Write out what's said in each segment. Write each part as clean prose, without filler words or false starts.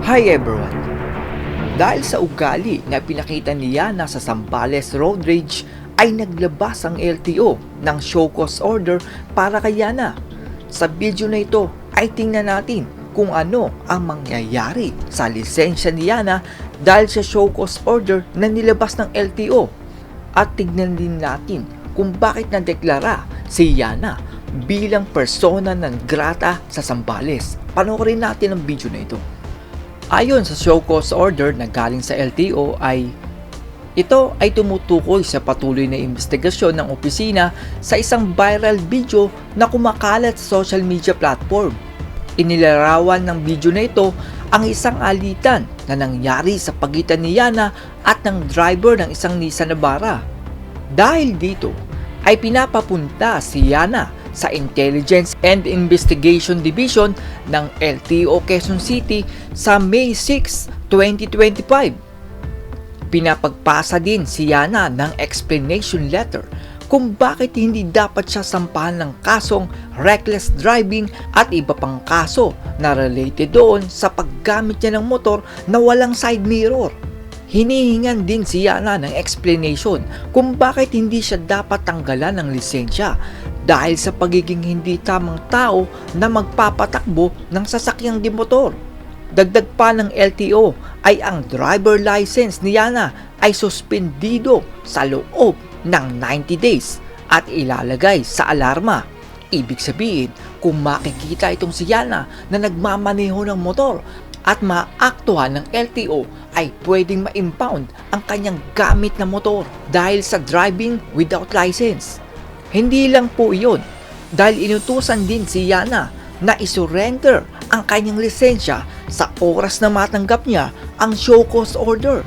Hi everyone! Dahil sa ugali na pinakita ni Yana sa Zambales Road Rage ay naglabas ang LTO ng show cause order para kay Yana. Sa video na ito ay tingnan natin kung ano ang mangyayari sa lisensya ni Yana dahil sa show cause order na nilabas ng LTO. At tignan din natin kung bakit nadeklara si Yana bilang persona non grata sa Zambales. Panoorin natin ang video na ito. Ayon sa show cause order na galing sa LTO ito ay tumutukoy sa patuloy na investigasyon ng opisina sa isang viral video na kumakalat sa social media platform. Inilarawan ng video na ito ang isang alitan na nangyari sa pagitan ni Yana at ng driver ng isang Nissan Navara. Dahil dito ay pinapapunta si Yana sa Intelligence and Investigation Division ng LTO Quezon City sa May 6, 2025. Pinapagpasa din si Yana ng explanation letter kung bakit hindi dapat siya sampahan ng kasong reckless driving at iba pang kaso na related doon sa paggamit niya ng motor na walang side mirror. Hinihingan din si Yana ng explanation kung bakit hindi siya dapat tanggalan ng lisensya dahil sa pagiging hindi tamang tao na magpapatakbo ng sasakyang di motor. Dagdag pa ng LTO ay ang driver license ni Yana ay suspendido sa loob ng 90 days at ilalagay sa alarma. Ibig sabihin, kung makikita itong si Yana na nagmamaneho ng motor at maaktuhan ng LTO ay pwedeng ma-impound ang kanyang gamit na motor dahil sa driving without license. Hindi lang po iyon, dahil inutusan din si Yana na isurrender ang kanyang lisensya sa oras na matanggap niya ang show cause order.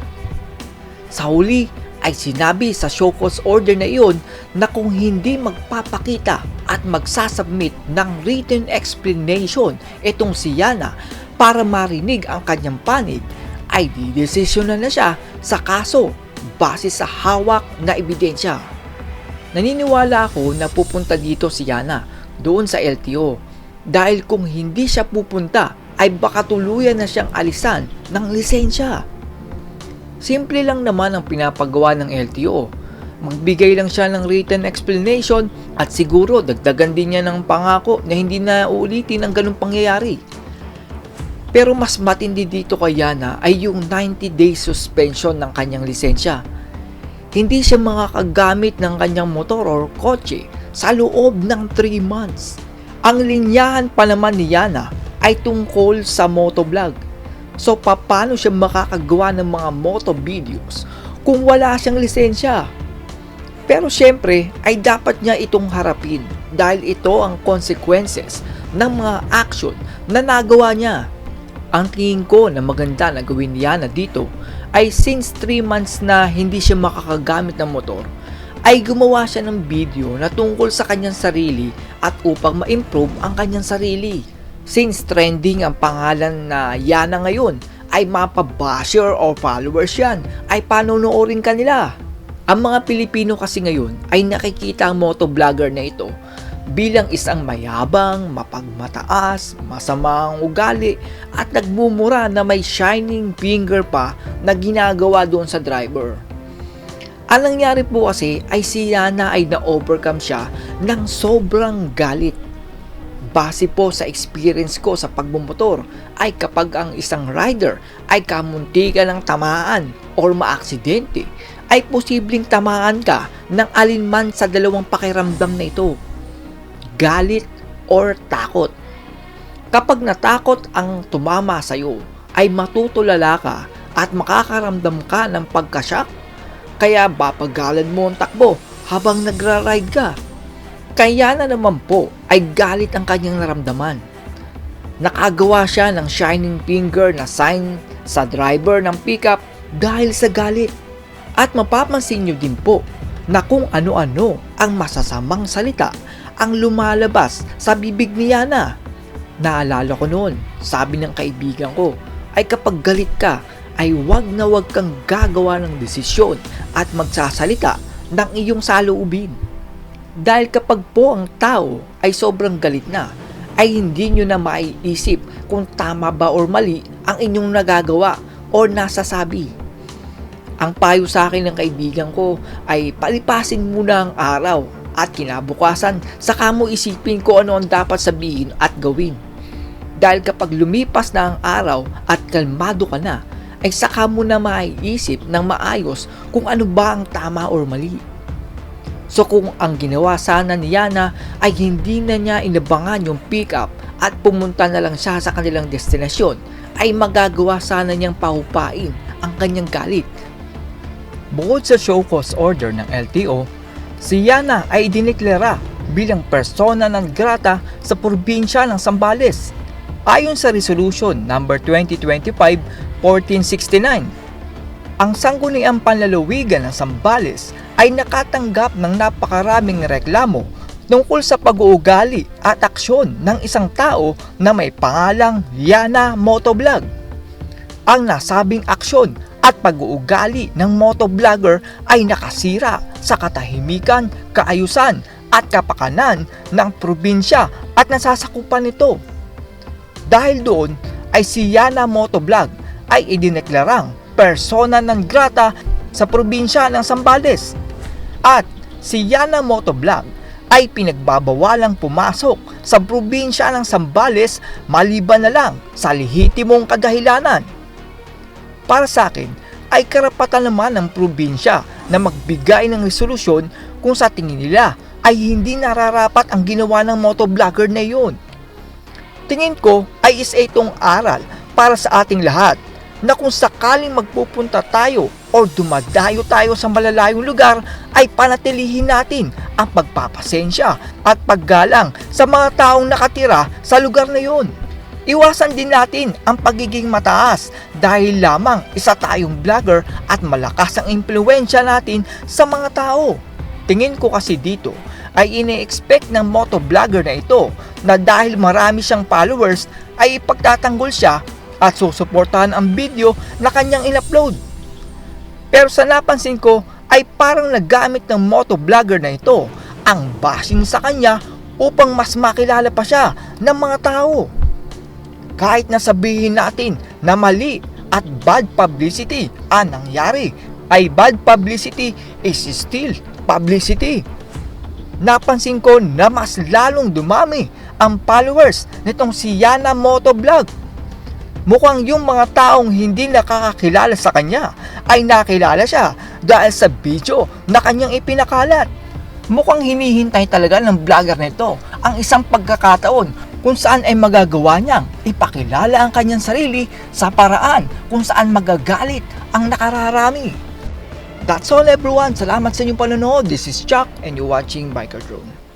Sa huli ay sinabi sa show cause order na iyon na kung hindi magpapakita at magsasubmit ng written explanation itong si Yana para marinig ang kanyang panig, ay didesisyonan na siya sa kaso base sa hawak na ebidensya. Naniniwala ako na pupunta dito si Yana doon sa LTO dahil kung hindi siya pupunta ay baka tuluyan na siyang alisan ng lisensya. Simple lang naman ang pinapagawa ng LTO. Magbigay lang siya ng written explanation at siguro dagdagan din niya ng pangako na hindi na uulitin ang ganung pangyayari. Pero mas matindi dito kay Yana ay yung 90-day suspension ng kanyang lisensya. Hindi siya makakagamit ng kanyang motor or kotse sa loob ng 3 months. Ang linyahan pa naman ni Yana ay tungkol sa motovlog. So paano siya makakagawa ng mga moto videos kung wala siyang lisensya? Pero syempre ay dapat niya itong harapin dahil ito ang consequences ng mga action na nagawa niya. Ang tingin ko na maganda na gawin ni Yana dito ay since 3 months na hindi siya makakagamit ng motor, ay gumawa siya ng video na tungkol sa kanyang sarili at upang ma-improve ang kanyang sarili. Since trending ang pangalan na Yana ngayon ay mapabasher o followers yan, ay panonoorin kanila. Ang mga Pilipino kasi ngayon ay nakikita ang motovlogger na ito bilang isang mayabang, mapagmataas, masamang ugali at nagmumura na may shining finger pa na ginagawa doon sa driver. Ang nangyari po kasi ay si Yana ay na-overcome siya ng sobrang galit. Base po sa experience ko sa pagmumotor ay kapag ang isang rider ay kamuntikan ng tamaan or maaksidente, ay posibleng tamaan ka ng alinman sa dalawang pakiramdam na ito. Galit or takot. Kapag natakot ang tumama sa iyo, ay matutulala ka at makakaramdam ka ng pagkashock. Kaya papagalan mo ang takbo habang nagra-ride ka. Kaya na naman po ay galit ang kanyang naramdaman. Nakagawa siya ng shining finger na sign sa driver ng pickup dahil sa galit. At mapapansin niyo din po na kung ano-ano ang masasamang salita ang lumalabas sa bibig ni Yana. Naalala ko noon, sabi ng kaibigan ko, ay kapag galit ka, ay wag na wag kang gagawa ng desisyon at magsasalita ng iyong saloobin. Dahil kapag po ang tao ay sobrang galit na, ay hindi nyo na maiisip kung tama ba or mali ang inyong nagagawa or nasasabi. Ang payo sa akin ng kaibigan ko ay palipasin muna ang araw at kinabukasan saka mo isipin kung ano ang dapat sabihin at gawin. Dahil kapag lumipas na ang araw at kalmado ka na, ay saka mo na maiisip ng maayos kung ano ba ang tama or mali. So kung ang ginawa sana ni Yana ay hindi na niya inabangan yung pick-up at pumunta na lang siya sa kanilang destinasyon, ay magagawa sana niyang pahupain ang kanyang galit. Bukod sa show cause order ng LTO, si Yana ay dineklara bilang persona non grata sa probinsya ng Zambales. Ayon sa Resolution number 2025-1469, ang sangguniang panlalawigan ng Zambales ay nakatanggap ng napakaraming reklamo tungkol sa pag-uugali at aksyon ng isang tao na may pangalang Yana Motovlog. Ang nasabing aksyon at pag-uugali ng motovlogger ay nakasira sa katahimikan, kaayusan at kapakanan ng probinsya at nasasakupan nito. Dahil doon ay si Yana Motovlog ay idineklarang persona non grata sa probinsya ng Zambales. At si Yana Motovlog ay pinagbabawalang pumasok sa probinsya ng Zambales maliban na lang sa lehitimong kadahilanan. Para sa akin ay karapatan naman ng probinsya na magbigay ng resolusyon kung sa tingin nila ay hindi nararapat ang ginawa ng motovlogger na iyon. Tingin ko ay isa itong aral para sa ating lahat na kung sakaling magpupunta tayo o dumadayo tayo sa malalayong lugar ay panatilihin natin ang pagpapasensya at paggalang sa mga taong nakatira sa lugar na yun. Iwasan din natin ang pagiging mataas dahil lamang isa tayong vlogger at malakas ang impluwensya natin sa mga tao. Tingin ko kasi dito ay ine-expect ng motovlogger na ito na dahil marami siyang followers ay ipagtatanggol siya at susuportahan ang video na kanyang in-upload. Pero sa napansin ko ay parang nagamit ng motovlogger na ito ang bashing sa kanya upang mas makilala pa siya ng mga tao. Kahit na sabihin natin na mali at bad publicity ang nangyari, ay bad publicity is still publicity. Napansin ko na mas lalong dumami ang followers nitong si Yana Motovlog. Mukhang yung mga taong hindi nakakakilala sa kanya ay nakilala siya dahil sa video na kanyang ipinakalat. Mukhang hinihintay talaga ng vlogger nito ang isang pagkakataon kung saan ay magagawa niyang ipakilala ang kanyang sarili sa paraan kung saan magagalit ang nakararami. That's all everyone. Salamat sa inyong panonood. This is Chuck and you're watching Biker Drone.